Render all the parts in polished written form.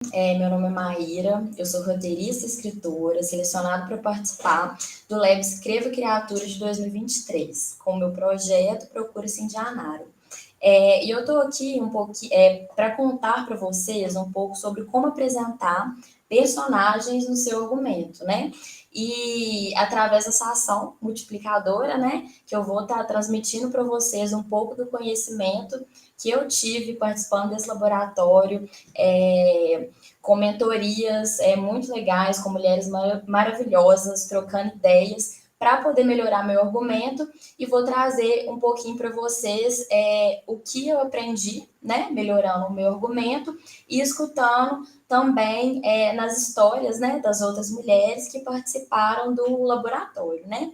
Meu nome é Maíra, eu sou roteirista e escritora, selecionada para participar do Lab Escreva Criatura de 2023, com o meu projeto Procura-se Indianário. E eu estou aqui um pouquinho para contar para vocês um pouco sobre como apresentar personagens no seu argumento, né? E através dessa ação multiplicadora, né, que eu vou estar transmitindo para vocês um pouco do conhecimento que eu tive participando desse laboratório, com mentorias muito legais, com mulheres maravilhosas, trocando ideias para poder melhorar meu argumento, e vou trazer um pouquinho para vocês o que eu aprendi, né, melhorando o meu argumento e escutando também nas histórias, né, das outras mulheres que participaram do laboratório, né.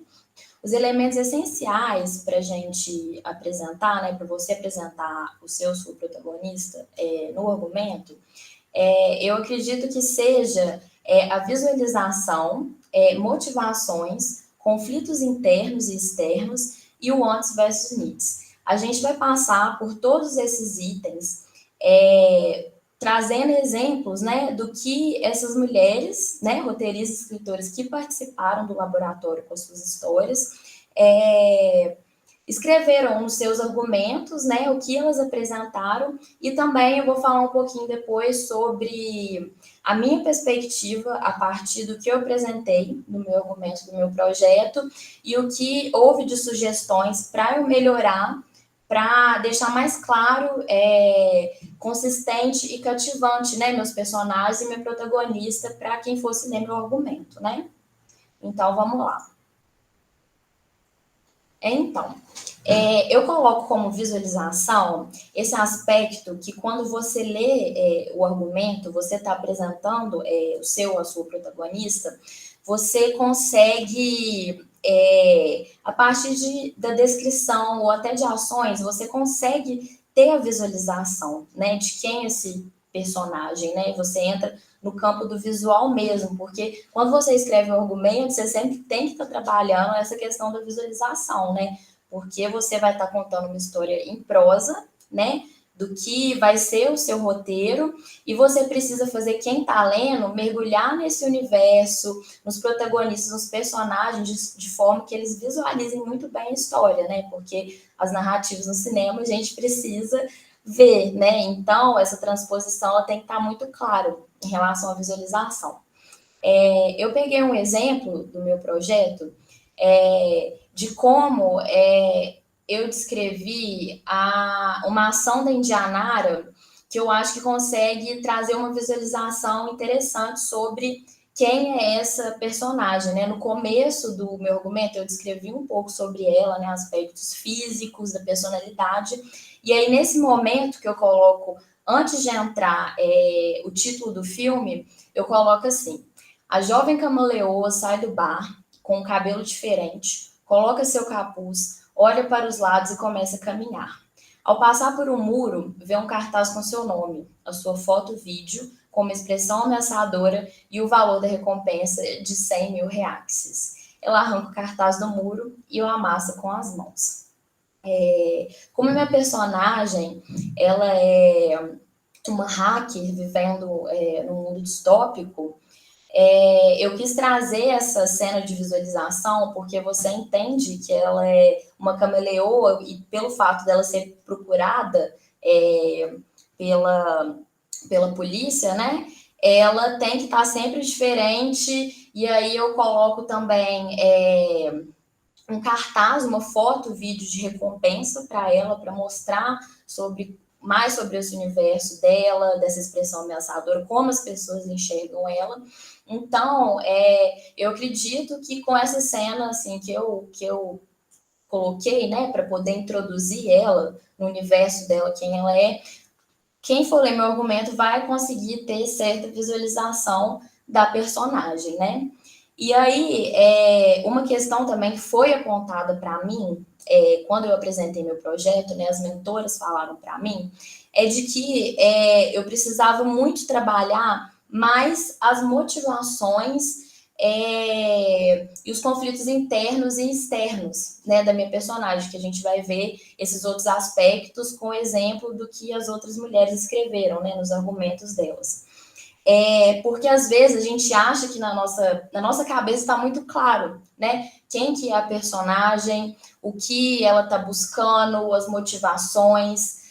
Os elementos essenciais para a gente apresentar, né, para você apresentar o sua protagonista no argumento, eu acredito que seja a visualização, motivações, conflitos internos e externos e o wants versus needs. A gente vai passar por todos esses itens, trazendo exemplos, né, do que essas mulheres, né, roteiristas e escritoras que participaram do laboratório com as suas histórias, escreveram nos seus argumentos, né, o que elas apresentaram, e também eu vou falar um pouquinho depois sobre a minha perspectiva a partir do que eu apresentei no meu argumento do meu projeto e o que houve de sugestões para eu melhorar, para deixar mais claro, consistente e cativante, né, meus personagens e minha protagonista para quem fosse ler meu argumento, né? Então, vamos lá. Então, eu coloco como visualização esse aspecto que quando você lê o argumento, você está apresentando a sua protagonista, você consegue, a partir da descrição ou até de ações, você consegue ter a visualização, né, de quem é esse personagem, né? Você entra no campo do visual mesmo, porque quando você escreve um argumento, você sempre tem que estar trabalhando essa questão da visualização, né? Porque você vai estar contando uma história em prosa, né? Do que vai ser o seu roteiro, e você precisa fazer quem está lendo mergulhar nesse universo, nos protagonistas, nos personagens, de forma que eles visualizem muito bem a história, né? Porque as narrativas no cinema a gente precisa ver, né? Então, essa transposição ela tem que estar muito claro em relação à visualização. Eu peguei um exemplo do meu projeto de como eu descrevi uma ação da Indianara que eu acho que consegue trazer uma visualização interessante sobre quem é essa personagem, né? No começo do meu argumento, eu descrevi um pouco sobre ela, né? Aspectos físicos, da personalidade, e aí nesse momento que eu coloco, antes de entrar o título do filme, eu coloco assim: a jovem camaleoa sai do bar com um cabelo diferente, coloca seu capuz, olha para os lados e começa a caminhar. Ao passar por um muro, vê um cartaz com seu nome, a sua foto-vídeo, com uma expressão ameaçadora e o valor da recompensa de 100 mil reais. Ela arranca o cartaz do muro e o amassa com as mãos. Como minha personagem, ela é uma hacker vivendo num mundo distópico, eu quis trazer essa cena de visualização porque você entende que ela é uma camaleoa e pelo fato dela ser procurada pela, pela polícia, né? Ela tem que estar sempre diferente, e aí eu coloco também um cartaz, uma foto, vídeo de recompensa para ela, para mostrar mais sobre esse universo dela, dessa expressão ameaçadora, como as pessoas enxergam ela. Então, eu acredito que com essa cena assim, que eu coloquei, né, para poder introduzir ela no universo dela, quem ela é, quem for ler meu argumento vai conseguir ter certa visualização da personagem, né? E aí, uma questão também que foi apontada para mim, quando eu apresentei meu projeto, né, as mentoras falaram para mim, é de que eu precisava muito trabalhar mais as motivações e os conflitos internos e externos, né, da minha personagem, que a gente vai ver esses outros aspectos com exemplo do que as outras mulheres escreveram, né, nos argumentos delas. Porque às vezes a gente acha que na nossa cabeça está muito claro, né? Quem que é a personagem, o que ela está buscando, as motivações,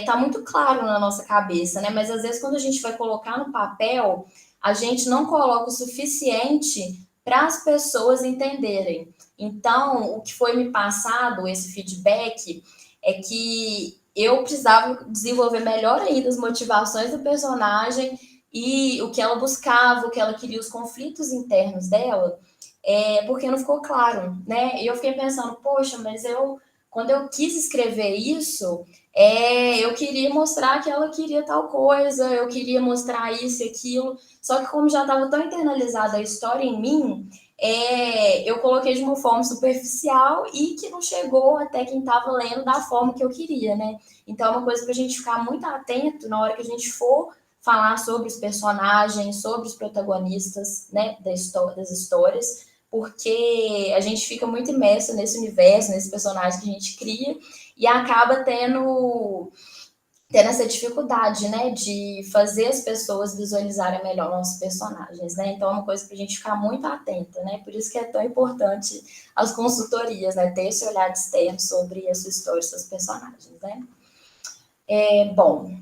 tá muito claro na nossa cabeça, né? Mas às vezes quando a gente vai colocar no papel, a gente não coloca o suficiente para as pessoas entenderem. Então, o que foi me passado, esse feedback, é que eu precisava desenvolver melhor ainda as motivações do personagem e o que ela buscava, o que ela queria, os conflitos internos dela, porque não ficou claro, né? E eu fiquei pensando, poxa, mas quando eu quis escrever isso, eu queria mostrar que ela queria tal coisa, eu queria mostrar isso e aquilo, só que como já estava tão internalizada a história em mim, eu coloquei de uma forma superficial e que não chegou até quem estava lendo da forma que eu queria, né? Então é uma coisa para a gente ficar muito atento na hora que a gente for falar sobre os personagens, sobre os protagonistas, né, das histórias, porque a gente fica muito imerso nesse universo, nesse personagem que a gente cria e acaba tendo essa dificuldade, né, de fazer as pessoas visualizarem melhor nossos personagens, né? Então é uma coisa para a gente ficar muito atenta, né? Por isso que é tão importante as consultorias, né? Ter esse olhar externo sobre a sua história, seus personagens, né? Bom,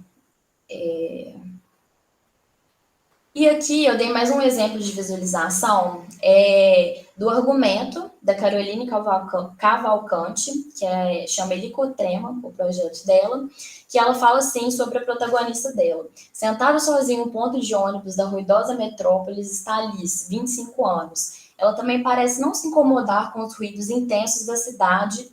e aqui eu dei mais um exemplo de visualização do argumento da Caroline Cavalcante, que chama Helicotrema, o projeto dela, que ela fala assim sobre a protagonista dela. Sentada sozinha em um ponto de ônibus da ruidosa metrópolis está Alice, 25 anos. Ela também parece não se incomodar com os ruídos intensos da cidade.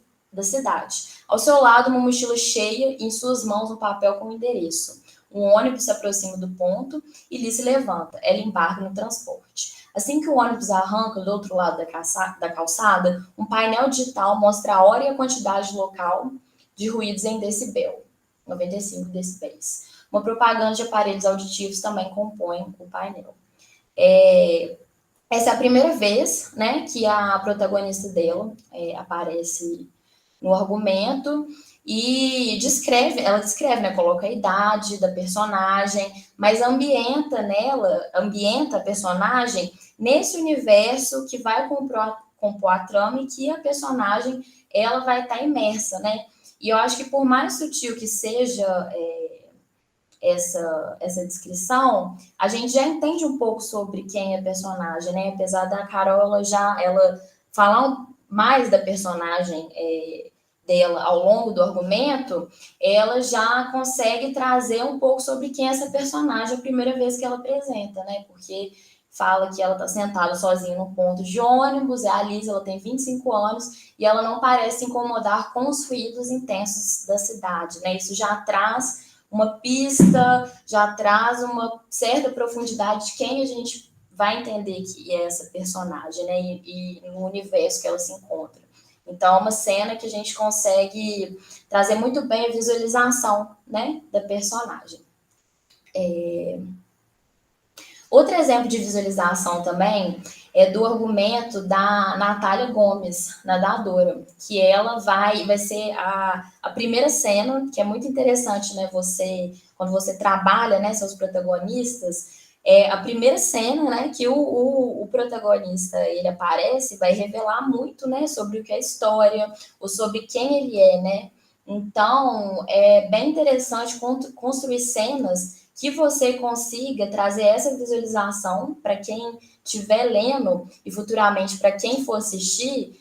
Ao seu lado, uma mochila cheia e em suas mãos um papel com endereço. Um ônibus se aproxima do ponto e Liz se levanta. Ela embarca no transporte. Assim que o ônibus arranca do outro lado da calçada, um painel digital mostra a hora e a quantidade local de ruídos em decibel, 95 decibéis. Uma propaganda de aparelhos auditivos também compõe o painel. Essa é a primeira vez, né, que a protagonista dela aparece no argumento e ela descreve, né, coloca a idade da personagem, mas ambienta a personagem nesse universo que vai compor a trama e que a personagem ela vai estar imersa, né? E eu acho que por mais sutil que seja essa descrição, a gente já entende um pouco sobre quem é a personagem, né? Apesar da Carol ela falar mais da personagem dela ao longo do argumento, ela já consegue trazer um pouco sobre quem é essa personagem a primeira vez que ela apresenta, né? Porque fala que ela está sentada sozinha no ponto de ônibus, a Liz, ela tem 25 anos e ela não parece se incomodar com os ruídos intensos da cidade, né? Isso já traz uma pista, já traz uma certa profundidade de quem a gente vai entender que é essa personagem, né? E no universo que ela se encontra. Então, é uma cena que a gente consegue trazer muito bem a visualização, né, da personagem. Outro exemplo de visualização também é do argumento da Natália Gomes, nadadora, que ela vai ser a primeira cena, que é muito interessante, né? Quando você trabalha, né, seus protagonistas, a primeira cena, né, que o protagonista ele aparece, vai revelar muito, né, sobre o que é a história, ou sobre quem ele é, né? Então, é bem interessante construir cenas que você consiga trazer essa visualização para quem estiver lendo e futuramente para quem for assistir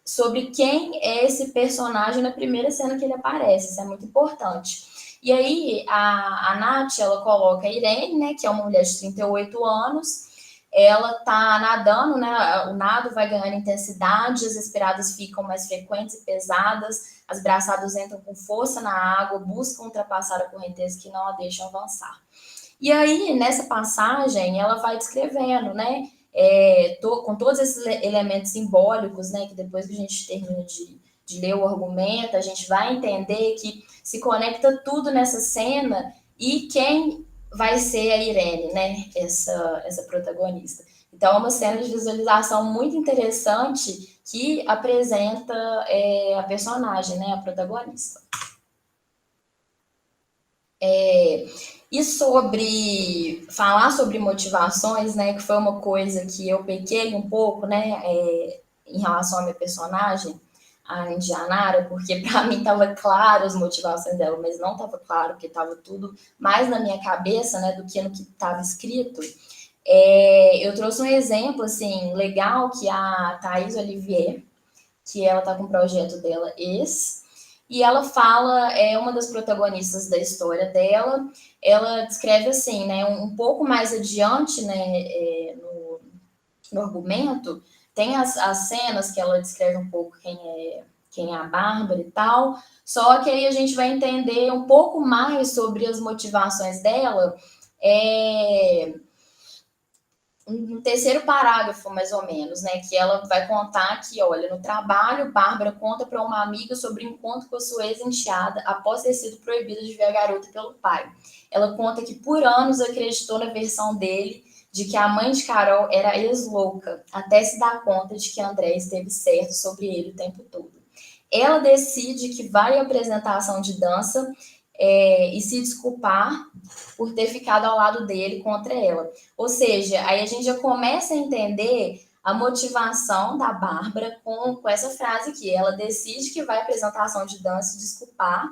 sobre quem é esse personagem na primeira cena que ele aparece. Isso é muito importante. E aí, a Nath, ela coloca a Irene, né, que é uma mulher de 38 anos, ela tá nadando, né? O nado vai ganhando intensidade, as respiradas ficam mais frequentes e pesadas, as braçadas entram com força na água, buscam ultrapassar a correnteza que não a deixam avançar. E aí, nessa passagem, ela vai descrevendo, né? Com todos esses elementos simbólicos, né? Que depois que a gente termina de ler o argumento, a gente vai entender que se conecta tudo nessa cena e quem vai ser a Irene, né? Essa protagonista. Então, é uma cena de visualização muito interessante que apresenta a personagem, né? A protagonista. E sobre falar sobre motivações, né, que foi uma coisa que eu pequei um pouco, né, em relação à minha personagem, a Indianara, porque para mim estava claro as motivações dela, mas não estava claro, porque estava tudo mais na minha cabeça, né, do que no que estava escrito. Eu trouxe um exemplo, assim, legal, que a Thaís Olivier, que ela está com o projeto dela, e ela fala, é uma das protagonistas da história dela, ela descreve assim, né, um pouco mais adiante, né, no argumento, tem as cenas que ela descreve um pouco quem é a Bárbara e tal, só que aí a gente vai entender um pouco mais sobre as motivações dela, é, um terceiro parágrafo, mais ou menos, né? Que ela vai contar que, olha, no trabalho, Bárbara conta para uma amiga sobre o encontro com a sua ex-enteada após ter sido proibida de ver a garota pelo pai. Ela conta que por anos acreditou na versão dele de que a mãe de Carol era ex-louca, até se dar conta de que André esteve certo sobre ele o tempo todo. Ela decide que vai à apresentação de dança e se desculpar por ter ficado ao lado dele contra ela. Ou seja, aí a gente já começa a entender a motivação da Bárbara com essa frase aqui. Ela decide que vai à apresentação de dança se desculpar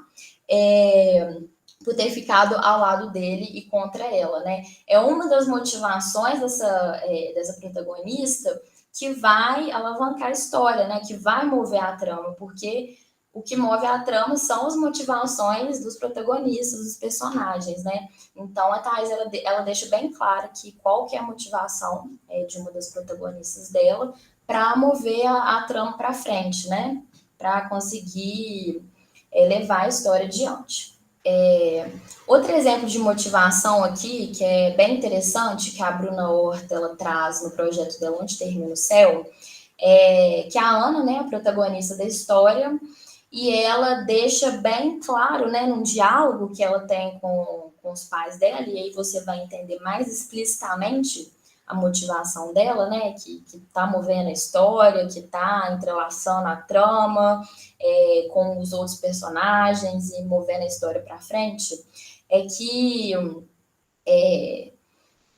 por ter ficado ao lado dele e contra ela, né? É uma das motivações dessa protagonista que vai alavancar a história, né? Que vai mover a trama, porque o que move a trama são as motivações dos protagonistas, dos personagens, né? Então a Thais, ela deixa bem claro que qual que é a motivação de uma das protagonistas dela para mover a trama para frente, né? Para conseguir levar a história adiante. Outro exemplo de motivação aqui, que é bem interessante, que a Bruna Horta ela traz no projeto dela Onde Termina o Céu, que a Ana, né, a protagonista da história, e ela deixa bem claro, né, num diálogo que ela tem com os pais dela, e aí você vai entender mais explicitamente a motivação dela, né, que tá movendo a história, que tá entrelaçando a trama com os outros personagens e movendo a história para frente, é que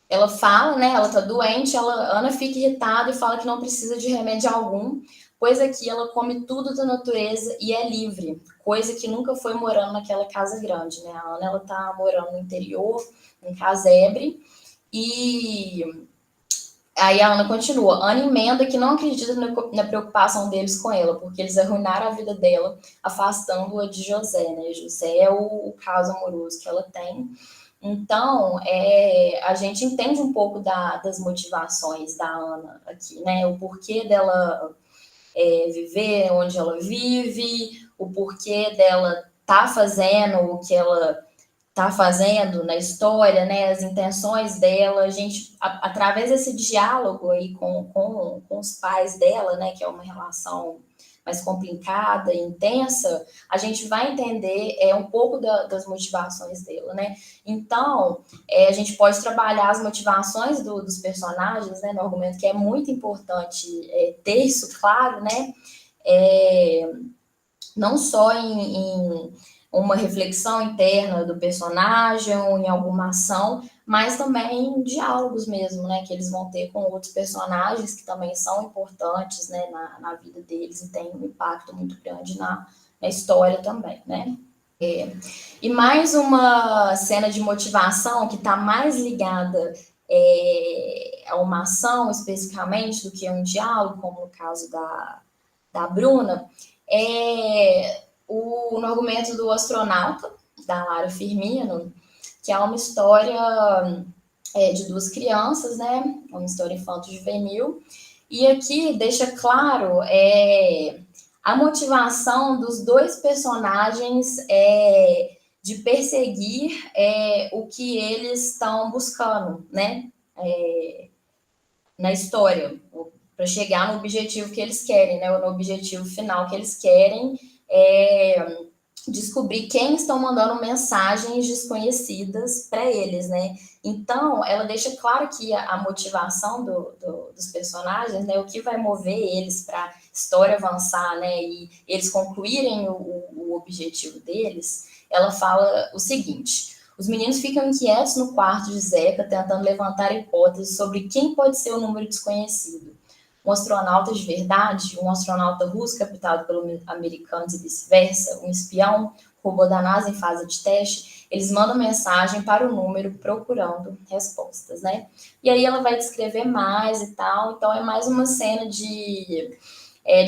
ela fala, né? Ela tá doente, Ana fica irritada e fala que não precisa de remédio algum, pois aqui ela come tudo da natureza e é livre, coisa que nunca foi morando naquela casa grande, né? A Ana, ela tá morando no interior, em casebre, e aí a Ana continua. Ana emenda que não acredita na preocupação deles com ela, porque eles arruinaram a vida dela, afastando-a de José, né? José é o caso amoroso que ela tem. Então, a gente entende um pouco das motivações da Ana aqui, né? O porquê dela viver onde ela vive, o porquê dela tá fazendo o que ela tá fazendo na história, né? As intenções dela, a gente, através desse diálogo aí com os pais dela, né? Que é uma relação mais complicada e intensa, a gente vai entender um pouco das motivações dela, né? Então, a gente pode trabalhar as motivações dos personagens, né? No argumento que é muito importante ter isso claro, né? Não só em uma reflexão interna do personagem ou em alguma ação, mas também em diálogos mesmo, né, que eles vão ter com outros personagens que também são importantes, né, na vida deles e tem um impacto muito grande na história também, né. E mais uma cena de motivação que está mais ligada a uma ação especificamente do que a um diálogo, como no caso da Bruna, no argumento do astronauta, da Lara Firmino, que é uma história de duas crianças, né? Uma história infanto-juvenil. E aqui deixa claro a motivação dos dois personagens de perseguir o que eles estão buscando, né? Na história, para chegar no objetivo que eles querem, né? No objetivo final que eles querem descobrir quem estão mandando mensagens desconhecidas para eles, né? Então, ela deixa claro que a motivação dos personagens, né? O que vai mover eles para a história avançar, né? E eles concluírem o objetivo deles, ela fala o seguinte: Os meninos ficam inquietos no quarto de Zeca, tentando levantar hipóteses sobre quem pode ser o número desconhecido. Um astronauta de verdade, um astronauta russo captado pelos americanos e vice-versa, um espião, robô da NASA em fase de teste, eles mandam mensagem para o número procurando respostas, né? E aí ela vai descrever mais e tal, então é mais uma cena de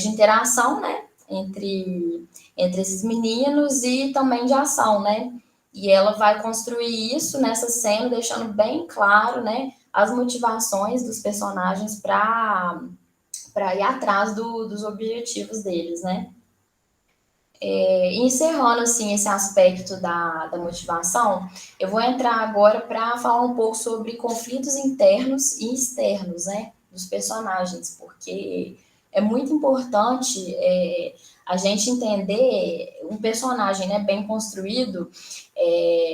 interação, né? Entre esses meninos e também de ação, né? E ela vai construir isso nessa cena, deixando bem claro, né, as motivações dos personagens para ir atrás dos objetivos deles, né? Encerrando, assim, esse aspecto da motivação, eu vou entrar agora para falar um pouco sobre conflitos internos e externos, né, dos personagens, porque é muito importante a gente entender um personagem, né, bem construído,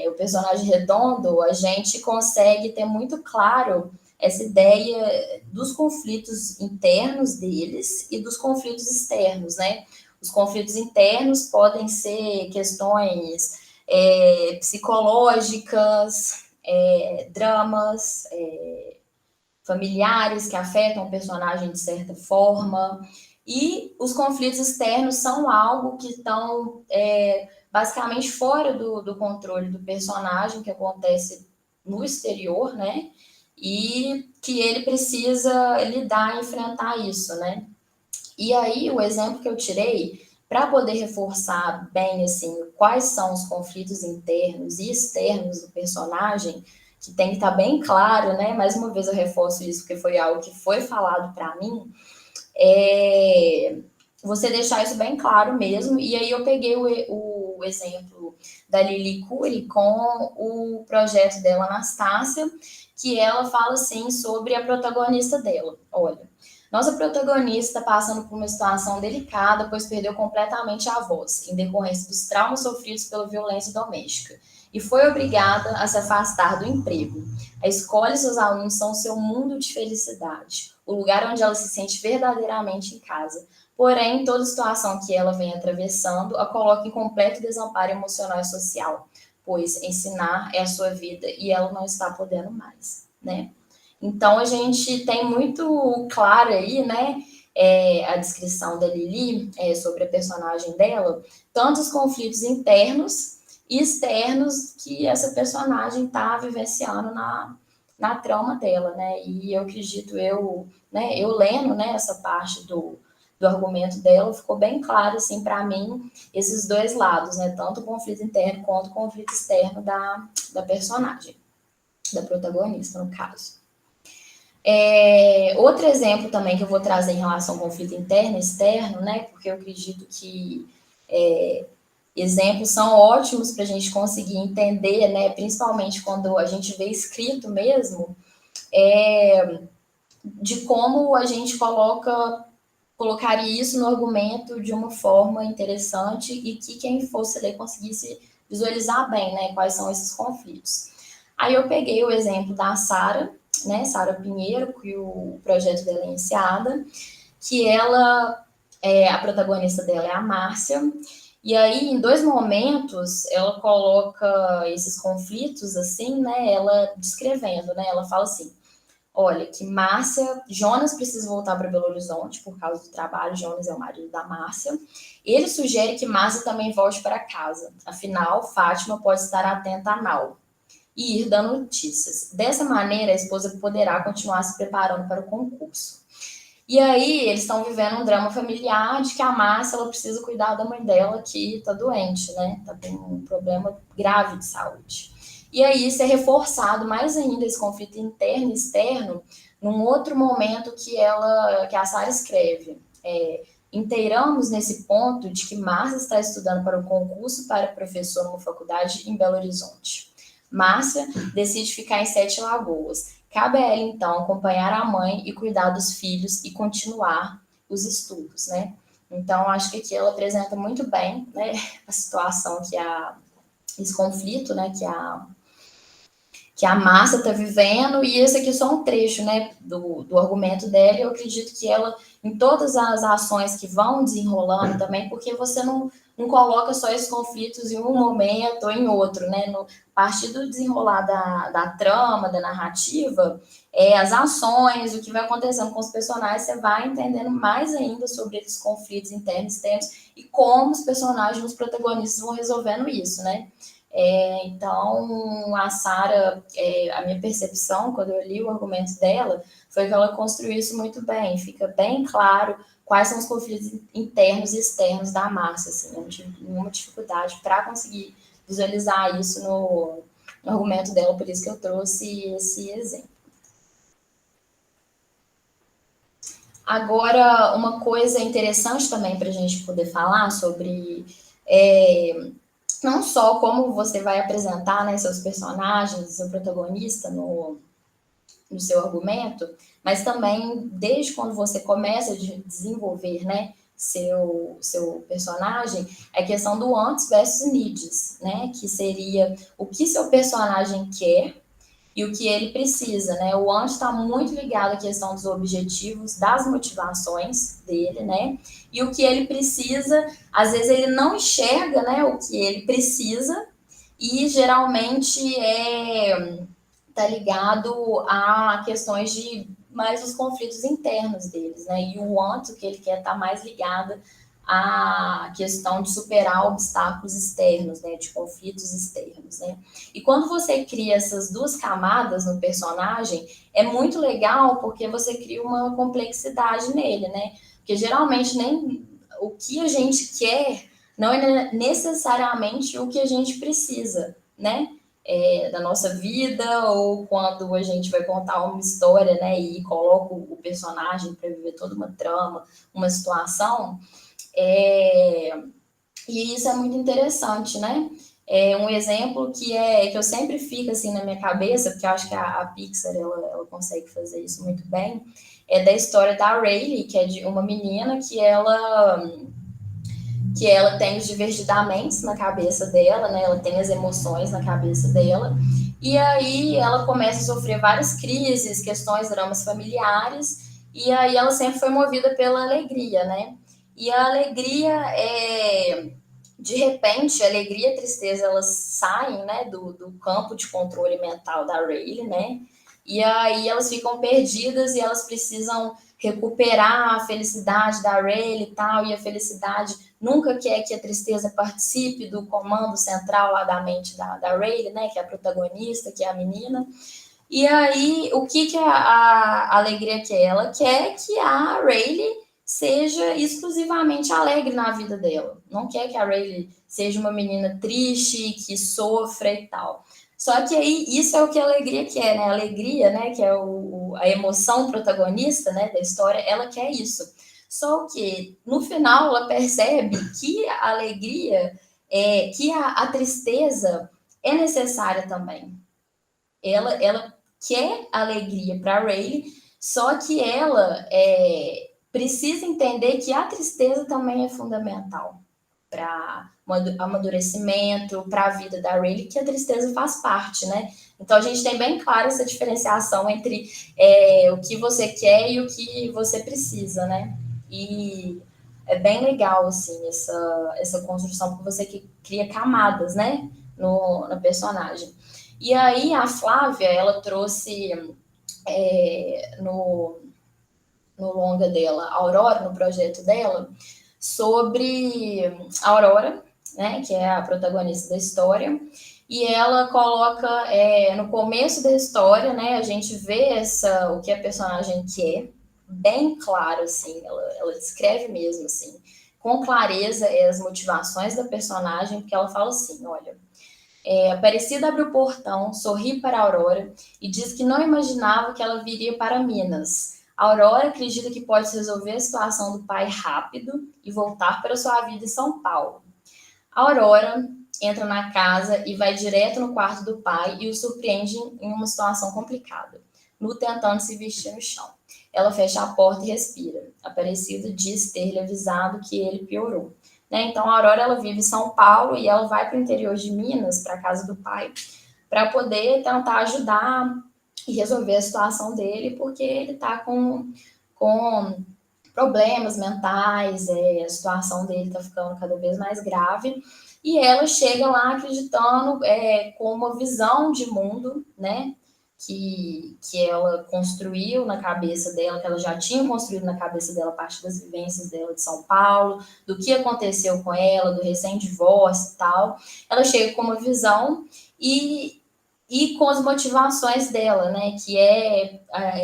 o personagem redondo, a gente consegue ter muito claro essa ideia dos conflitos internos deles e dos conflitos externos, né? Os conflitos internos podem ser questões psicológicas, dramas familiares que afetam o personagem de certa forma, e os conflitos externos são algo que estão basicamente fora do controle do personagem, que acontece no exterior, né? E que ele precisa lidar e enfrentar isso, né? E aí, o exemplo que eu tirei, para poder reforçar bem assim, quais são os conflitos internos e externos do personagem, que tem que estar bem claro, né? Mais uma vez eu reforço isso, porque foi algo que foi falado para mim, você deixar isso bem claro mesmo. E aí eu peguei o exemplo da Lili Cury com o projeto dela, Anastácia, que ela fala assim sobre a protagonista dela. Olha, nossa protagonista está passando por uma situação delicada, pois perdeu completamente a voz, em decorrência dos traumas sofridos pela violência doméstica, e foi obrigada a se afastar do emprego. A escola e seus alunos são seu mundo de felicidade, o lugar onde ela se sente verdadeiramente em casa. Porém, toda situação que ela vem atravessando a coloca em completo desamparo emocional e social, pois ensinar é a sua vida e ela não está podendo mais, né? Então, a gente tem muito claro aí, né, a descrição da Lili sobre a personagem dela, tanto os conflitos internos e externos que essa personagem está vivenciando na trama dela, né? E eu acredito, eu lendo, né, essa parte do argumento dela, ficou bem claro, assim, para mim, esses dois lados, né? Tanto o conflito interno quanto o conflito externo da personagem, da protagonista, no caso. Outro exemplo também que eu vou trazer em relação ao conflito interno e externo, né? Porque eu acredito que exemplos são ótimos para a gente conseguir entender, né? Principalmente quando a gente vê escrito mesmo, de como a gente colocaria isso no argumento de uma forma interessante e que quem fosse ler conseguisse visualizar bem, né? Quais são esses conflitos. Aí eu peguei o exemplo da Sara, né, Sara Pinheiro, que o projeto dela é iniciada, que ela, a protagonista dela é a Márcia, e aí em dois momentos ela coloca esses conflitos assim, né, ela descrevendo, né, ela fala assim, olha, que Márcia, Jonas precisa voltar para Belo Horizonte por causa do trabalho, Jonas é o marido da Márcia. Ele sugere que Márcia também volte para casa, afinal, Fátima pode estar atenta a Nau e ir dando notícias. Dessa maneira, a esposa poderá continuar se preparando para o concurso. E aí, eles estão vivendo um drama familiar de que a Márcia ela precisa cuidar da mãe dela, que está doente, né? Está com um problema grave de saúde. E aí, isso é reforçado mais ainda, esse conflito interno e externo, num outro momento que a Sara escreve. Inteiramos nesse ponto de que Márcia está estudando para o concurso para professor numa faculdade em Belo Horizonte. Márcia decide ficar em Sete Lagoas. Cabe a ela, então, acompanhar a mãe e cuidar dos filhos e continuar os estudos, né? Então, acho que aqui ela apresenta muito bem, né, a situação esse conflito, né, que a Márcia está vivendo, e esse aqui é só um trecho, né, do argumento dela, e eu acredito que ela, em todas as ações que vão desenrolando também, porque você não coloca só esses conflitos em um momento ou em outro, né? A partir do desenrolar da trama, da narrativa, as ações, o que vai acontecendo com os personagens, você vai entendendo mais ainda sobre esses conflitos internos e externos e como os personagens, os protagonistas vão resolvendo isso, né? Então, a Sarah, a minha percepção, quando eu li o argumento dela, foi que ela construiu isso muito bem. Fica bem claro quais são os conflitos internos e externos da Márcia. Assim, eu não tive nenhuma dificuldade para conseguir visualizar isso no argumento dela, por isso que eu trouxe esse exemplo. Agora, uma coisa interessante também para a gente poder falar sobre não só como você vai apresentar, né, seus personagens, seu protagonista no seu argumento, mas também desde quando você começa a desenvolver, né, seu personagem, é a questão do wants versus needs, né, que seria o que seu personagem quer e o que ele precisa, né? O antes está muito ligado à questão dos objetivos, das motivações dele, né? E o que ele precisa, às vezes ele não enxerga, né? O que ele precisa e geralmente tá ligado a questões de mais os conflitos internos deles, né? E o want, o que ele quer, tá mais ligado a questão de superar obstáculos externos, né, de conflitos externos, né? E quando você cria essas duas camadas no personagem, é muito legal porque você cria uma complexidade nele, né? Porque geralmente nem o que a gente quer não é necessariamente o que a gente precisa, né? Da nossa vida, ou quando a gente vai contar uma história, né, e coloca o personagem para viver toda uma trama, uma situação, e isso é muito interessante, né? Um exemplo que eu sempre fico assim na minha cabeça, porque eu acho que a Pixar ela consegue fazer isso muito bem, é da história da Rayleigh, que é de uma menina que ela tem os divertidamente na cabeça dela, né? Ela tem as emoções na cabeça dela. E aí ela começa a sofrer várias crises, questões, dramas familiares, e aí ela sempre foi movida pela alegria, né? E a alegria de repente, a alegria e a tristeza elas saem, né, do campo de controle mental da Rayleigh, né? E aí elas ficam perdidas e elas precisam recuperar a felicidade da Rayleigh e tal, e a felicidade nunca quer que a tristeza participe do comando central lá da mente da Rayleigh, né, que é a protagonista, que é a menina. E aí, o que a alegria quer? Ela quer que a Rayleigh seja exclusivamente alegre na vida dela. Não quer que a Rayleigh seja uma menina triste, que sofra e tal. Só que aí, isso é o que a alegria quer, né? A alegria, né, que é a emoção protagonista, né, da história, ela quer isso. Só que, no final, ela percebe que a alegria, que a tristeza é necessária também. Ela quer alegria para a Rayleigh, só que ela precisa entender que a tristeza também é fundamental para o amadurecimento, para a vida da Rayleigh, que a tristeza faz parte, né? Então a gente tem bem claro essa diferenciação entre o que você quer e o que você precisa, né? E é bem legal, assim, essa construção, porque você cria camadas, né? No personagem. E aí a Flávia, ela trouxe no longa dela, a Aurora, no projeto dela, sobre a Aurora, né, que é a protagonista da história, e ela coloca no começo da história, né, a gente vê o que a personagem quer, bem claro, assim, ela descreve mesmo, assim, com clareza as motivações da personagem, porque ela fala assim, olha, Aparecida abre o portão, sorri para a Aurora e diz que não imaginava que ela viria para Minas. A Aurora acredita que pode resolver a situação do pai rápido e voltar para sua vida em São Paulo. A Aurora entra na casa e vai direto no quarto do pai e o surpreende em uma situação complicada, no tentando se vestir no chão. Ela fecha a porta e respira. Aparecida diz ter-lhe avisado que ele piorou. Né? Então, a Aurora ela vive em São Paulo e ela vai para o interior de Minas, para a casa do pai, para poder tentar ajudar e resolver a situação dele, porque ele está com problemas mentais, a situação dele está ficando cada vez mais grave, e ela chega lá acreditando com uma visão de mundo, né, que ela construiu na cabeça dela, que ela já tinha construído na cabeça dela a partir das vivências dela de São Paulo, do que aconteceu com ela, do recém-divórcio e tal. Ela chega com uma visão e com as motivações dela, né, que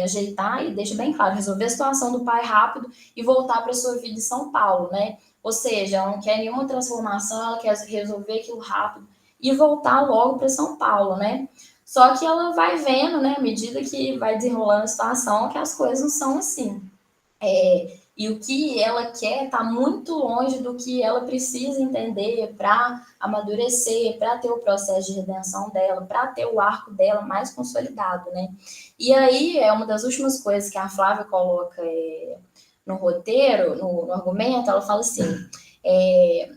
ajeitar e deixa bem claro, resolver a situação do pai rápido e voltar para sua vida em São Paulo, né? Ou seja, ela não quer nenhuma transformação, ela quer resolver aquilo rápido e voltar logo para São Paulo, né? Só que ela vai vendo, né, à medida que vai desenrolando a situação, que as coisas não são assim. E o que ela quer está muito longe do que ela precisa entender para amadurecer, para ter o processo de redenção dela, para ter o arco dela mais consolidado, né? E aí é uma das últimas coisas que a Flávia coloca no roteiro, no argumento, ela fala assim,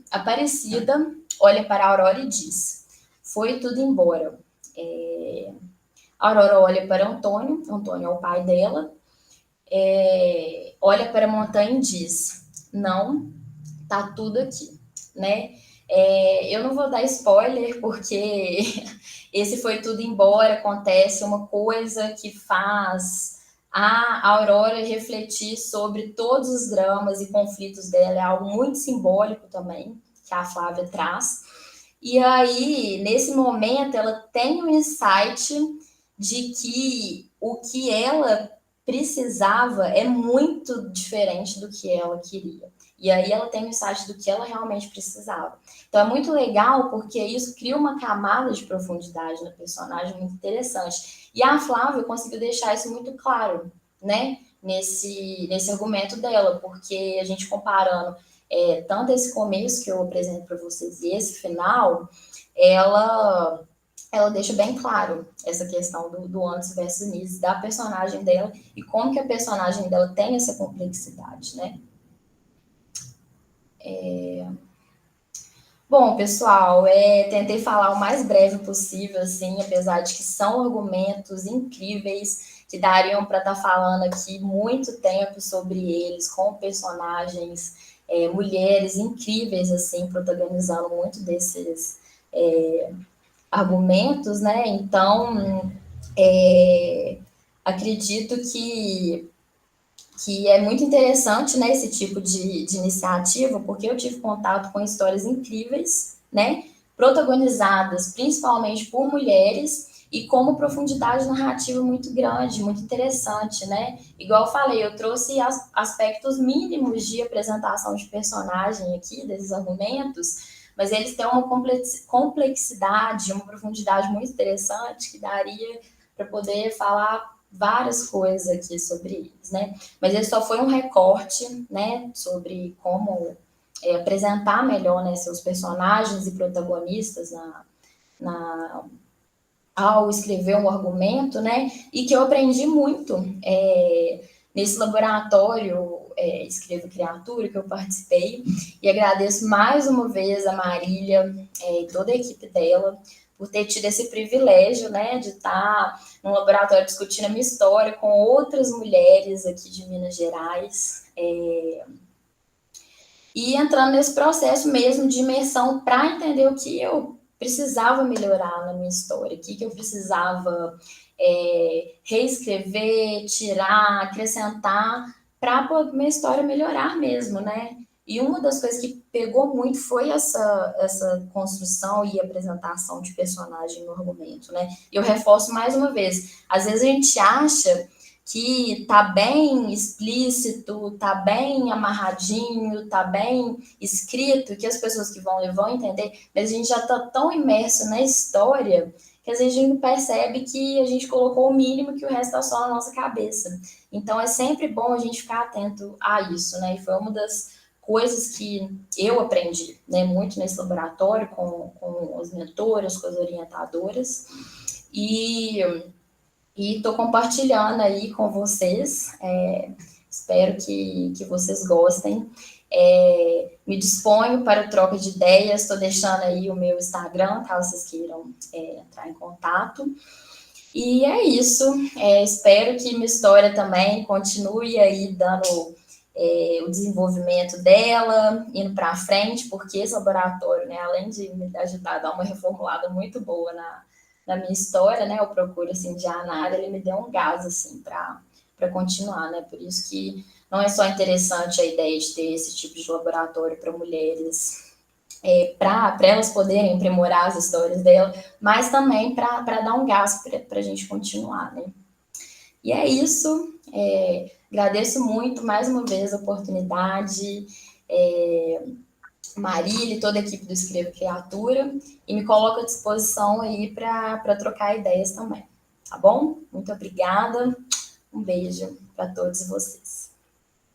Aparecida olha para a Aurora e diz, foi tudo embora. A Aurora olha para Antônio é o pai dela, olha para a montanha e diz, não, tá tudo aqui, né? Eu não vou dar spoiler, porque esse foi tudo embora, acontece uma coisa que faz a Aurora refletir sobre todos os dramas e conflitos dela, é algo muito simbólico também, que a Flávia traz. E aí, nesse momento, ela tem um insight de que o que ela precisava é muito diferente do que ela queria. E aí ela tem o insight do que ela realmente precisava. Então é muito legal porque isso cria uma camada de profundidade na personagem muito interessante. E a Flávia conseguiu deixar isso muito claro, né? Nesse argumento dela, porque a gente comparando tanto esse começo que eu apresento para vocês e esse final, ela deixa bem claro essa questão do antes versus início, da personagem dela e como que a personagem dela tem essa complexidade, né? Bom, pessoal, tentei falar o mais breve possível, assim, apesar de que são argumentos incríveis que dariam para estar falando aqui muito tempo sobre eles, com personagens, mulheres incríveis, assim, protagonizando muito desses argumentos, né? Então, acredito que é muito interessante, né, esse tipo de iniciativa, porque eu tive contato com histórias incríveis, né, protagonizadas principalmente por mulheres e com uma profundidade narrativa muito grande, muito interessante, né? Igual eu falei, eu trouxe aspectos mínimos de apresentação de personagem aqui, desses argumentos, mas eles têm uma complexidade, uma profundidade muito interessante que daria para poder falar várias coisas aqui sobre eles, né? Mas ele só foi um recorte, né, sobre como apresentar melhor, né, seus personagens e protagonistas ao escrever um argumento, né? E que eu aprendi muito nesse laboratório Escreva Criatura que eu participei, e agradeço mais uma vez a Marília e toda a equipe dela por ter tido esse privilégio, né, de estar num laboratório discutindo a minha história com outras mulheres aqui de Minas Gerais, e entrando nesse processo mesmo de imersão para entender o que eu precisava melhorar na minha história, o que eu precisava reescrever, tirar, acrescentar, para a minha história melhorar mesmo, né? E uma das coisas que pegou muito foi essa construção e apresentação de personagem no argumento, né? E eu reforço mais uma vez, às vezes a gente acha que tá bem explícito, tá bem amarradinho, tá bem escrito, que as pessoas que vão ler vão entender, mas a gente já tá tão imerso na história que às vezes a gente não percebe que a gente colocou o mínimo, que o resto tá só na nossa cabeça. Então é sempre bom a gente ficar atento a isso, né? E foi uma das coisas que eu aprendi, né, muito nesse laboratório com as mentoras, com as orientadoras, e estou compartilhando aí com vocês. Espero que vocês gostem. Me disponho para troca de ideias. Estou deixando aí o meu Instagram, caso vocês queiram entrar em contato. E é isso. Espero que minha história também continue aí dando o desenvolvimento dela, indo para frente, porque esse laboratório, né, além de me ajudar a dar uma reformulada muito boa na minha história, né, eu procuro, assim, de A na área, ele me deu um gás, assim, para continuar, né, por isso que não é só interessante a ideia de ter esse tipo de laboratório para mulheres, para elas poderem aprimorar as histórias dela, mas também para dar um gás para a gente continuar, né. E é isso. Agradeço muito mais uma vez a oportunidade, Marília e toda a equipe do Escreva Criatura, e me coloco à disposição aí para trocar ideias também. Tá bom? Muito obrigada. Um beijo para todos vocês.